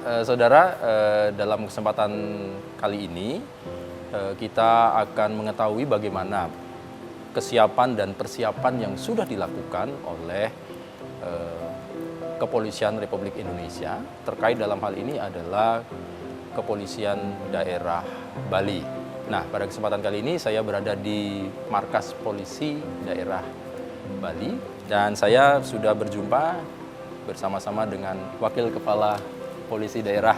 Saudara, dalam kesempatan kali ini kita akan mengetahui bagaimana kesiapan dan persiapan yang sudah dilakukan oleh Kepolisian Republik Indonesia terkait dalam hal ini adalah Kepolisian Daerah Bali. Nah, pada kesempatan kali ini saya berada di Markas Polisi Daerah Bali dan saya sudah berjumpa bersama-sama dengan Wakil Kepala Polisi Daerah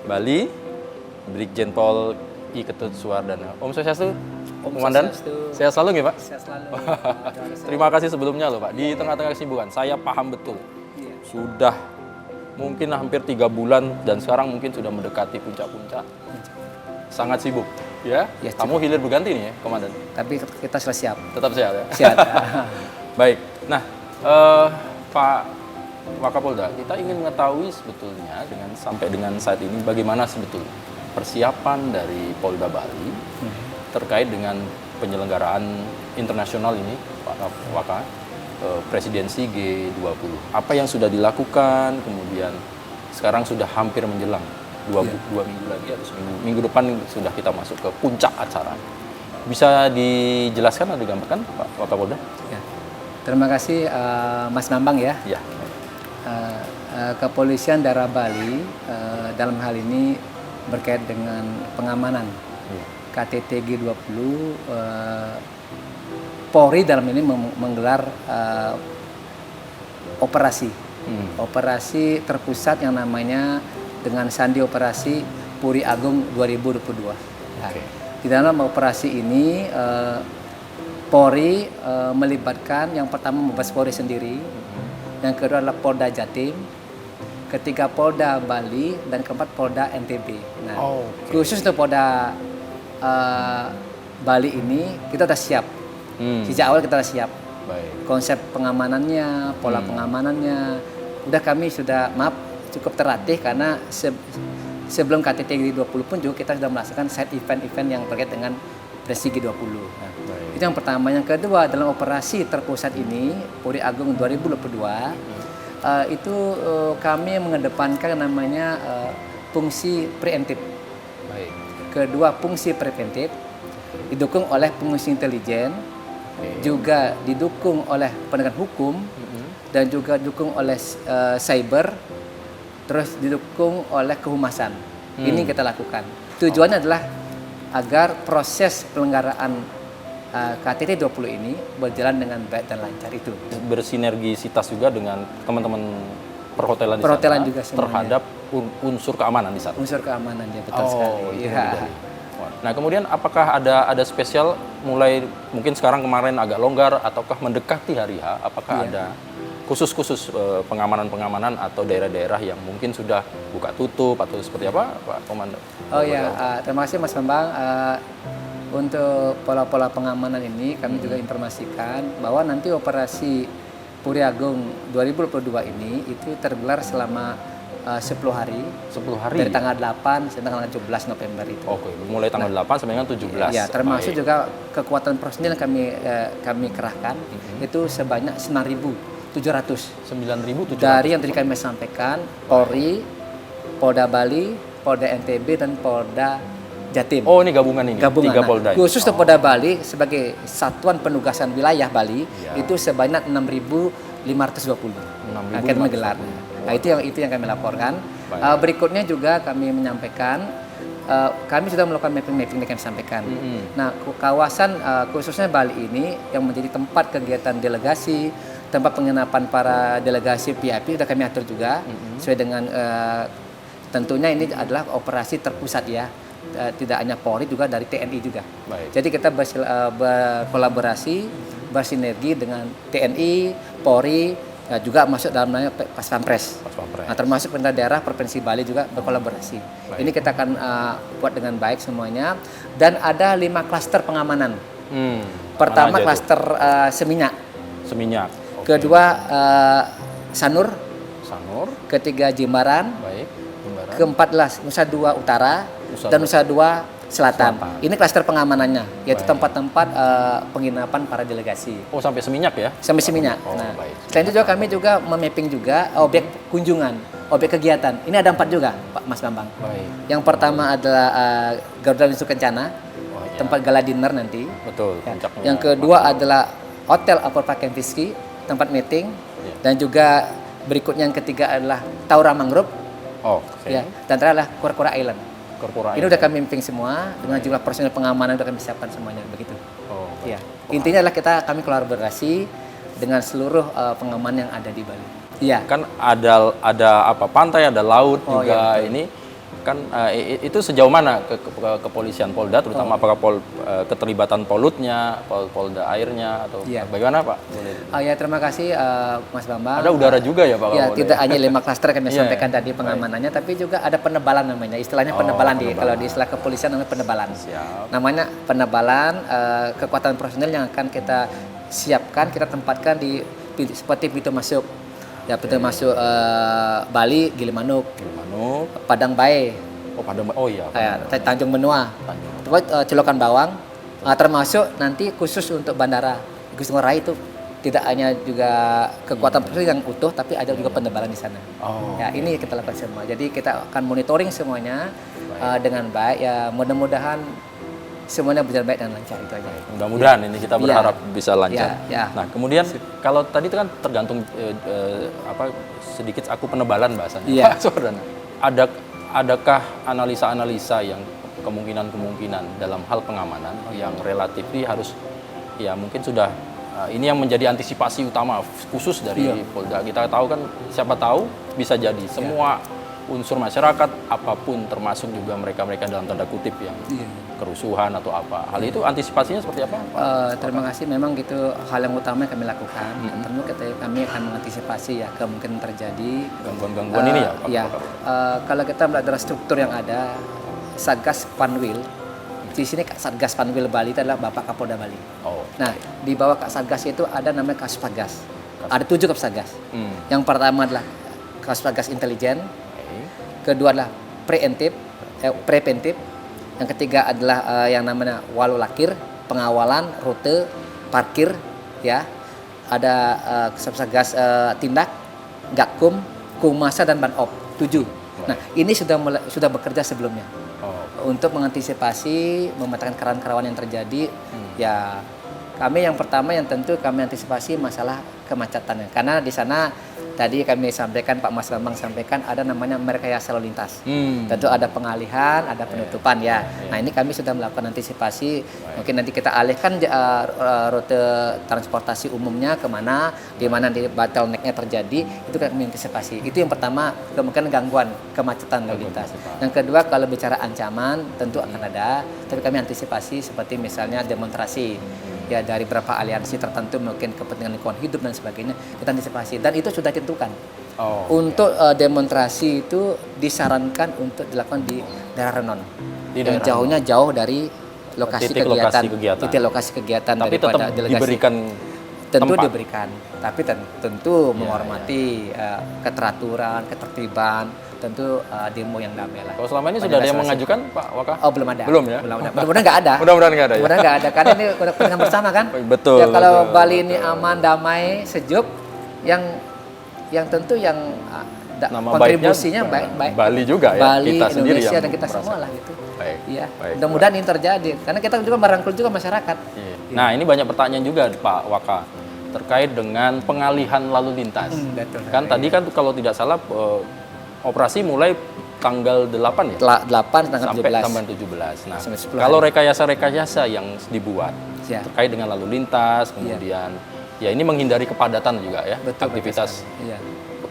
Bali, Brigjen Pol I Ketut Suwardana. Om Swastiastu, Komandan. Sehat selalu nggih, Pak? Sehat selalu. Terima kasih sebelumnya loh, Pak. Di tengah-tengah kesibukan, saya paham betul. Sudah mungkin hampir 3 bulan dan sekarang mungkin sudah mendekati puncak-puncak. Sangat sibuk, ya. Kamu hilir berganti nih ya, Komandan. Tapi kita sudah siap. Tetap sehat ya. Siap. Baik. Nah, Pak Wakapolda, kita ingin mengetahui sebetulnya sampai dengan saat ini bagaimana sebetulnya persiapan dari Polda Bali terkait dengan penyelenggaraan internasional ini, Pak Waka, presidensi G20. Apa yang sudah dilakukan, kemudian sekarang sudah hampir menjelang dua minggu lagi atau minggu depan sudah kita masuk ke puncak acara. Bisa dijelaskan atau digambarkan, Pak Wakapolda? Ya. Terima kasih Mas Nambang ya. Ya. Kepolisian Daerah Bali dalam hal ini berkait dengan pengamanan KTT G20, Polri dalam ini menggelar operasi terpusat yang namanya dengan sandi operasi Puri Agung 2022. Di dalam operasi ini Polri melibatkan yang pertama Mabes Polri sendiri, yang kedua adalah Polda Jatim, ketiga Polda Bali, dan keempat Polda NTB. Nah, khusus untuk Polda Bali ini kita sudah siap. Sejak awal kita sudah siap. Baik. Konsep pengamanannya, pola pengamanannya, kami sudah cukup terlatih karena sebelum KTT G20 pun juga kita sudah melaksanakan side event-event yang terkait dengan presidensi G20. Nah, itu yang pertama. Yang kedua, dalam operasi terpusat ini Puri Agung 2022 itu kami mengedepankan namanya fungsi preemptif. Baik. Kedua, fungsi preventif didukung oleh fungsi intelijen, juga didukung oleh penegakan hukum, dan juga didukung oleh cyber, terus didukung oleh kehumasan. Ini kita lakukan. Tujuannya adalah agar proses penyelenggaraan KTT 20 ini berjalan dengan baik dan lancar itu. Bersinergisitas juga dengan teman-teman perhotelan di Perhotelan sana juga semuanya. terhadap unsur keamanan di sana. Unsur keamanan ya, betul sekali. Ya. Nah, kemudian apakah ada spesial mulai mungkin sekarang kemarin agak longgar ataukah mendekati hari H, apakah ada khusus pengamanan atau daerah-daerah yang mungkin sudah buka tutup atau seperti apa, Pak Komandan? Oh ya, terima kasih Mas Bambang. Untuk pola-pola pengamanan ini kami juga informasikan bahwa nanti operasi Puri Agung 2022 ini itu tergelar selama 10 hari. 10 hari? Dari tanggal 8 sampai tanggal 17 November itu. Oke, mulai tanggal 8 sampai dengan 17. Ya, termasuk juga kekuatan personil kami kerahkan itu sebanyak 9.700. 9.700. Dari yang tadi kami sampaikan, Polri, Polda Bali, Polda NTB, dan Polda Jatim. Oh, ini gabungan ini? Gabungan. 3 Polda. Khusus untuk Polda Bali sebagai satuan penugasan wilayah Bali itu sebanyak 6.520. Akan menggelar. Nah, itu yang kami laporkan. Berikutnya juga kami menyampaikan kami sudah melakukan mapping yang kami sampaikan. Nah, kawasan khususnya Bali ini yang menjadi tempat kegiatan delegasi, tempat penginapan para delegasi VIP sudah kami atur juga sesuai dengan tentunya ini adalah operasi terpusat ya. Tidak hanya Polri, juga dari TNI juga. Baik. Jadi kita berkolaborasi, bersinergi dengan TNI, Polri, juga masuk dalam namanya Paspampres. Nah, termasuk pemerintah daerah Provinsi Bali juga berkolaborasi. Baik. Ini kita akan buat dengan baik semuanya. Dan ada 5 klaster pengamanan. Pertama klaster Seminyak. Seminyak. Kedua Sanur. Ketiga Jimbaran. Baik. Keempat Nusa Dua Utara. Dan Nusa Dua Selatan. Ini klaster pengamanannya, yaitu tempat-tempat penginapan para delegasi. Oh, sampai Seminyak ya? Sampai Seminyak. Oh, Nah, baik. selain itu juga kami juga memapping juga objek kunjungan, objek kegiatan. Ini ada 4 juga, Pak Mas Bambang. Baik. Yang pertama adalah Garuda Wisnu Kencana, Oh, iya. tempat gala dinner nanti. Betul, Ya. puncaknya. Yang kedua adalah Hotel Upper Park and Whisky, tempat meeting. Iya. Dan juga berikutnya yang ketiga adalah Taura Mangrove. Oh, oke. Ya. Dan terakhir adalah Kura-Kura Island. Korporasi. Ini udah kami mapping semua dengan jumlah personil pengamanan udah kami siapkan semuanya begitu. Oh, Ya. Intinya adalah kami kolaborasi dengan seluruh pengaman yang ada di Bali. Iya. kan ada apa pantai, ada laut Oh, juga iya, betul. ini kan itu sejauh mana kepolisian Polda terutama apakah keterlibatan Polutnya, Polda airnya atau Iya. bagaimana Pak? Boleh. Ya terima kasih Mas Bambang. Ada udara juga ya Pak? Ya, Kapolda? tidak hanya 5 klaster kami Iya, sampaikan iya. tadi pengamanannya, tapi juga ada penebalan namanya. Istilahnya Oh, penebalan penebalan. kalau di istilah kepolisian namanya penebalan. Siap. Namanya penebalan kekuatan personil yang akan kita siapkan, kita tempatkan di seperti pintu masuk. Ya, pintu masuk Bali, Gilimanuk, Manuk. Padang Bae, Oh, oh iya. Tanjung Benua, Tanjung. tempat Celokan Bawang, termasuk nanti khusus untuk Bandara Igusti Ngurah Rai itu tidak hanya juga kekuatan personil yang utuh, tapi ada juga penebalan di sana. Oh. Ya, ini kita lakukan semua. Jadi kita akan monitoring semuanya dengan baik. Ya, mudah-mudahan semuanya berjalan baik dan lancar itu aja. Mudah-mudahan ini kita Iya. berharap bisa lancar. Iya, iya. Nah, kemudian kalau tadi itu kan tergantung sedikit aku penebalan bahasanya. Iya. Pak Sordana, adakah analisa-analisa yang kemungkinan-kemungkinan dalam hal pengamanan yang relatif harus ya mungkin sudah ini yang menjadi antisipasi utama khusus dari Iya. Polda. Kita tahu kan siapa tahu bisa jadi semua unsur masyarakat apapun termasuk juga mereka-mereka dalam tanda kutip yang kerusuhan atau apa. Hal itu antisipasinya seperti apa? Pak? Terima kasih. Memang gitu hal yang utama yang kami lakukan. Tentu kami akan mengantisipasi ya kemungkinan terjadi Gangguan-gangguan ini ya, Pak? Ya, kalau kita melihat dari struktur yang ada, Satgas Panwil, di sini Satgas Panwil Bali itu adalah Bapak Kapolda Bali. Oh. Nah, di bawah Kak Satgas itu ada namanya Kasatgas. Ada 7 Kasatgas. Hmm. Yang pertama adalah Kasatgas Intelijen, Oke. kedua adalah preventif, yang ketiga adalah yang namanya walulakir, pengawalan, rute, parkir, ya. Ada Kasatgas tindak, Gakum, Kumasa dan Banop, 7. Nah, ini sudah bekerja sebelumnya. Oh. Untuk mengantisipasi memetakan kerawanan yang terjadi, ya kami yang pertama yang tentu kami antisipasi masalah kemacetannya, karena di sana tadi kami sampaikan, Pak Mas Bambang sampaikan ada namanya merekayasa lalu lintas. Tentu ada pengalihan, ada penutupan ya. Nah, ini kami sudah melakukan antisipasi. Mungkin nanti kita alihkan rute transportasi umumnya kemana, di mana di bottleneck-nya terjadi, itu kami antisipasi. Itu yang pertama, kemungkinan gangguan kemacetan lalu lintas. Yang kedua, kalau bicara ancaman tentu akan ada, tapi kami antisipasi seperti misalnya demonstrasi. Ya, dari beberapa aliansi tertentu mungkin kepentingan lingkungan hidup dan sebagainya, kita antisipasi dan itu sudah ditentukan. Oh. Untuk demonstrasi itu disarankan untuk dilakukan di daerah renon, Di yang daerah jauhnya jauh dari lokasi Titik kegiatan, lokasi kegiatan. titik lokasi kegiatan Tapi daripada tetap delegasi. diberikan Tentu tempat. diberikan, tapi tentu menghormati keteraturan, ketertiban, tentu demo yang damai lah. Kalau selama ini Pada sudah ada yang dasarnya. mengajukan Pak Waka? Oh, belum ada. Belum ya? Belum ada. Mudah-mudahan nggak ada. Mudah-mudahan nggak ada ya? Mudah-mudahan nggak ada, karena ini udah kepentingan bersama kan. Betul, Ya, kalau betul, Bali ini aman, damai, sejuk, yang tentu yang Nama kontribusinya baiknya baik. Bali juga ya, Bali, kita sendiri Indonesia yang dan kita merasa. semua lah gitu. Baik, Iya. baik. Mudah-mudahan ini terjadi, karena kita juga merangkul juga masyarakat. Iya. Nah, ini banyak pertanyaan juga Pak Waka terkait dengan pengalihan lalu lintas. Betul. Kan tadi kan kalau tidak salah operasi mulai tanggal 8 ya? 8 tanggal Sampai 17. tanggal 17. Nah, Sampai 10 kalau rekayasa-rekayasa yang dibuat Ya. terkait dengan lalu lintas, kemudian ya ini menghindari kepadatan juga ya, Betul, aktivitas. Iya.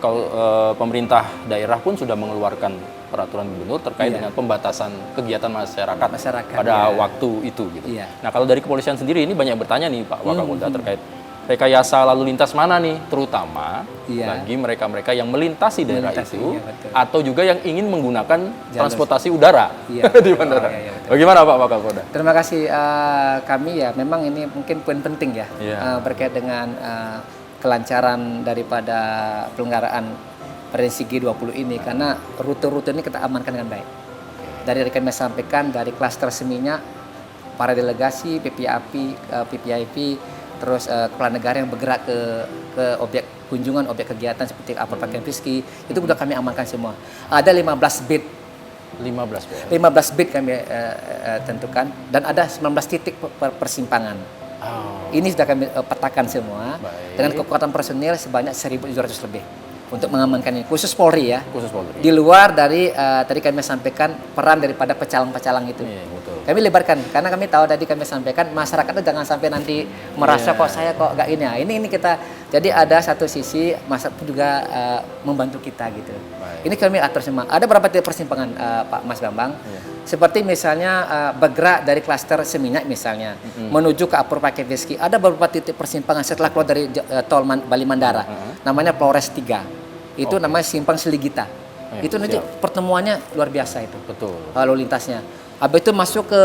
Kalau pemerintah daerah pun sudah mengeluarkan peraturan gubernur terkait Iya. dengan pembatasan kegiatan masyarakat, ya. pada waktu itu gitu. Iya. Nah, kalau dari kepolisian sendiri ini banyak bertanya nih Pak Wakapolda terkait rekayasa lalu lintas mana nih, terutama Iya. bagi mereka-mereka yang melintasi daerah Melintasi, itu iya, betul. atau juga yang ingin menggunakan transportasi udara Iya. di bandara. Oh, iya, iya, betul. Bagaimana Pak Wakapolda? Terima kasih. Kami ya memang ini mungkin poin penting ya, Iya. berkait dengan kelancaran daripada penyelenggaraan presidensi G20 ini, karena rute-rute ini kita amankan dengan baik. dari kami sampaikan dari klaster seminyak, para delegasi, PPIP, terus kepala negara yang bergerak ke objek kunjungan, objek kegiatan seperti Upper Pakistan Rizki, itu sudah kami amankan semua. Ada 15 bit 15 bit kami tentukan dan ada 19 titik persimpangan. Ini sudah kami petakan semua. Baik. Dengan kekuatan personil sebanyak 1.700 lebih untuk mengamankan ini. Khusus Polri ya. Khusus Polri. Di luar dari tadi kami sampaikan peran daripada pecalang-pecalang itu. Iya, betul. Kami lebarkan karena kami tahu tadi kami sampaikan masyarakat itu jangan sampai nanti merasa kok saya kok gak ini. Ini kita jadi ada satu sisi masyarakat juga membantu kita gitu. Baik. Ini kami atur semua. Ada beberapa titik persimpangan Pak Mas Bambang. Iya. Seperti misalnya bergerak dari klaster Seminyak misalnya menuju ke Upper Pakistan Rizki. Ada beberapa titik persimpangan setelah keluar dari tol Bali Mandara. Namanya Flores 3. Itu namanya Simpang Seligita. Ya, itu nanti pertemuannya luar biasa itu. Betul. Lalu lintasnya. Habis itu masuk ke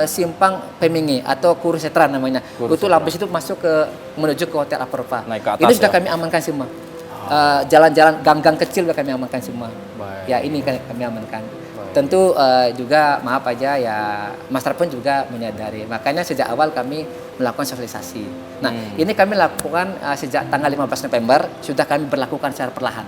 Simpang Pemingi atau Kurusetran namanya. Itu habis itu masuk ke menuju ke Hotel Aperpa. Naik ke atas, ini sudah ya? kami amankan semua. Jalan-jalan gang-gang kecil sudah kami amankan semua. Baik. Ya ini kami amankan. Tentu juga maaf aja ya masyarakat pun juga menyadari. Makanya sejak awal kami melakukan sosialisasi. Nah, ini kami lakukan sejak tanggal 15 November sudah kami berlakukan secara perlahan.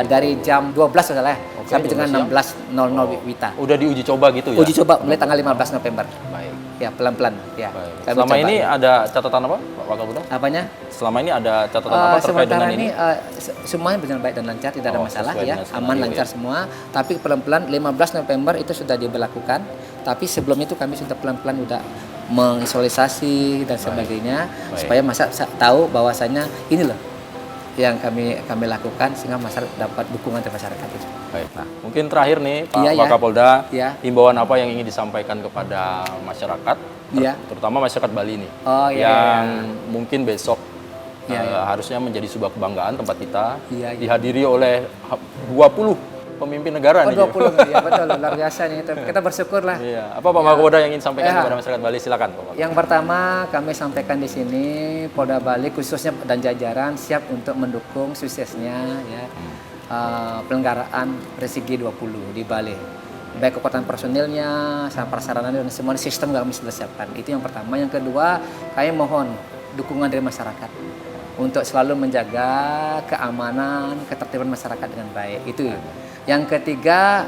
Dari jam 12 saudara sampai dengan 16.00 Wita. Udah diuji coba gitu ya? Uji coba mulai tanggal 15 November. Baik. Ya, pelan-pelan ya. Baik. Kami Selama coba. ini ada catatan apa, Pak Wakapolda? Apanya? Selama ini ada catatan apa terkait dengan sementara ini? semuanya berjalan baik dan lancar, tidak ada masalah sesuai ya, dengan skenario aman lancar ya. semua. Tapi pelan-pelan 15 November itu sudah diberlakukan. Tapi sebelum itu kami sudah pelan-pelan udah mengisolasi dan sebagainya supaya masyarakat tahu bahwasanya ini loh yang kami lakukan sehingga masyarakat dapat dukungan dari masyarakat itu. Baik. Nah, mungkin terakhir nih Pak Iya, ya. Wakapolda, Iya. himbauan apa yang ingin disampaikan kepada masyarakat, Iya. terutama masyarakat Bali nih, Oh, iya, yang mungkin besok Iya, harusnya menjadi sebuah kebanggaan tempat kita, Iya, iya. dihadiri oleh 20 pemimpin negara nih. 20 ya betul, luar biasa nih. Kita bersyukur lah. Iya. Apa Pak Wakapolda yang ingin sampaikan Ya. kepada masyarakat Bali? Silakan Pak Wakapolda. Yang pertama kami sampaikan di sini Polda Bali khususnya dan jajaran siap untuk mendukung suksesnya ya penyelenggaraan Presi G20 di Bali. Baik kekuatan personilnya, sama prasarana dan semua sistem kami sudah siapkan. Itu yang pertama. Yang kedua, kami mohon dukungan dari masyarakat untuk selalu menjaga keamanan, ketertiban masyarakat dengan baik. Itu. Yang ketiga,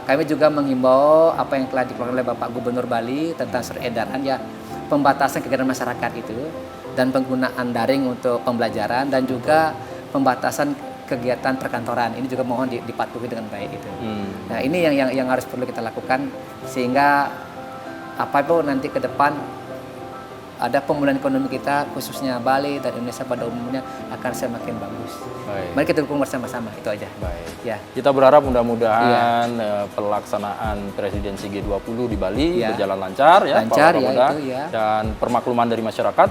kami juga menghimbau apa yang telah dikeluarkan oleh Bapak Gubernur Bali tentang surat edaran ya pembatasan kegiatan masyarakat itu dan penggunaan daring untuk pembelajaran dan juga pembatasan kegiatan perkantoran. Ini juga mohon dipatuhi dengan baik itu. Nah, ini yang harus perlu kita lakukan sehingga apapun nanti ke depan ada pemulihan ekonomi kita khususnya Bali dan Indonesia pada umumnya akan semakin bagus. Baik. Mari kita dukung bersama-sama, itu aja. Baik. Ya. Kita berharap mudah-mudahan pelaksanaan presidensi G20 di Bali berjalan lancar ya, Lancar, Pak ya, Wakapolda. itu, ya. Dan permakluman dari masyarakat,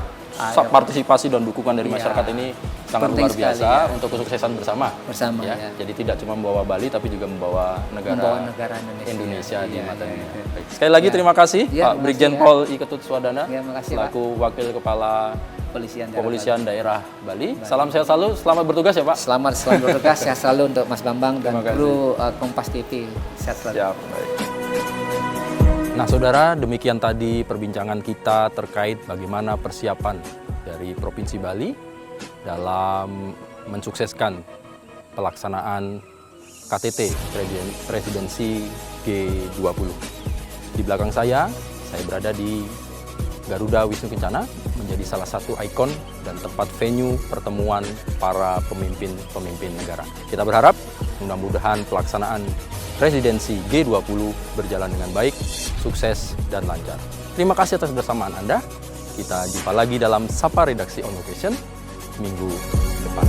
partisipasi dan dukungan dari masyarakat ini sangat Penting luar biasa sekali, ya. untuk kesuksesan bersama. Bersama, ya. ya. Jadi tidak cuma membawa Bali tapi juga membawa negara Indonesia di Iya, mata iya, dunia. iya. Baik. Sekali lagi Ya. terima kasih Ya, Pak terima Brigjen kasih, ya. Pol I Ketut Swadana Ya, makasih, selaku Wakil Kepala Kepolisian Daerah Bali. Salam sehat selalu, selamat bertugas ya Pak. Selamat bertugas, sehat selalu untuk Mas Bambang dan Terima kasih. kru Kompas TV. Sehat selalu. Siap, baik. Nah, saudara, demikian tadi perbincangan kita terkait bagaimana persiapan dari Provinsi Bali dalam mensukseskan pelaksanaan KTT Presidensi G20. Di belakang saya berada di Garuda Wisnu Kencana, menjadi salah satu ikon dan tempat venue pertemuan para pemimpin negara. Kita berharap mudah-mudahan pelaksanaan presidensi G20 berjalan dengan baik, sukses, dan lancar. Terima kasih atas bersamaan Anda. Kita jumpa lagi dalam Sapa Redaksi On Location minggu depan.